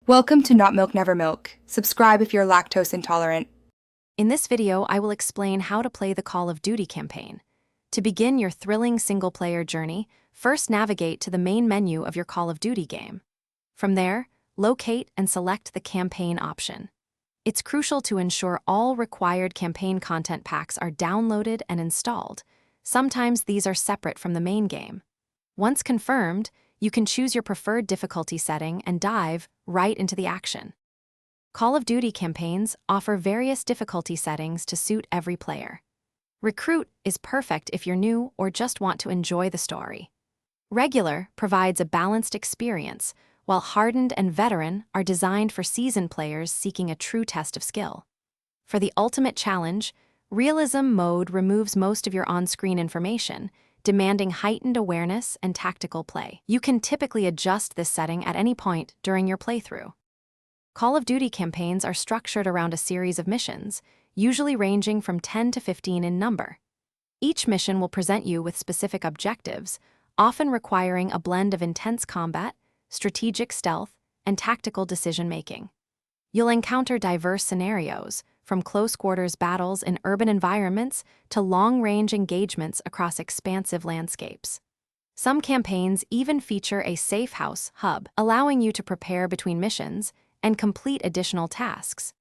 Welcome to Not Milk Never Milk. Subscribe if you're lactose intolerant. In this video, I will explain how to play the Call of Duty campaign. To begin your thrilling single-player journey, first navigate to the main menu of your Call of Duty game. From there, locate and select the campaign option. It's crucial to ensure all required campaign content packs are downloaded and installed. Sometimes these are separate from the main game. Once confirmed, you can choose your preferred difficulty setting and dive right into the action. Call of Duty campaigns offer various difficulty settings to suit every player. Recruit is perfect if you're new or just want to enjoy the story. Regular provides a balanced experience, while Hardened and Veteran are designed for seasoned players seeking a true test of skill. For the ultimate challenge, Realism mode removes most of your on-screen information, demanding heightened awareness and tactical play. You can typically adjust this setting at any point during your playthrough. Call of Duty campaigns are structured around a series of missions, usually ranging from 10 to 15 in number. Each mission will present you with specific objectives, often requiring a blend of intense combat, strategic stealth, and tactical decision-making. You'll encounter diverse scenarios, from close-quarters battles in urban environments to long-range engagements across expansive landscapes. Some campaigns even feature a safe house hub, allowing you to prepare between missions and complete additional tasks.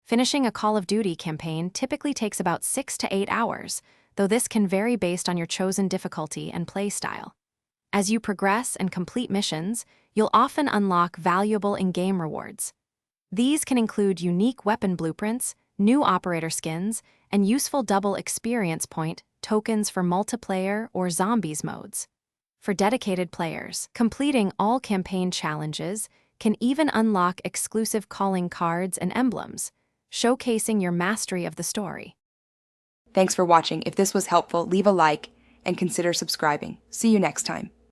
Finishing a Call of Duty campaign typically takes about 6 to 8 hours, though this can vary based on your chosen difficulty and play style. As you progress and complete missions, you'll often unlock valuable in-game rewards. These can include unique weapon blueprints, new operator skins, and useful double experience point tokens for multiplayer or zombies modes. For dedicated players, completing all campaign challenges can even unlock exclusive calling cards and emblems, showcasing your mastery of the story. Thanks for watching. If this was helpful, leave a like and consider subscribing. See you next time.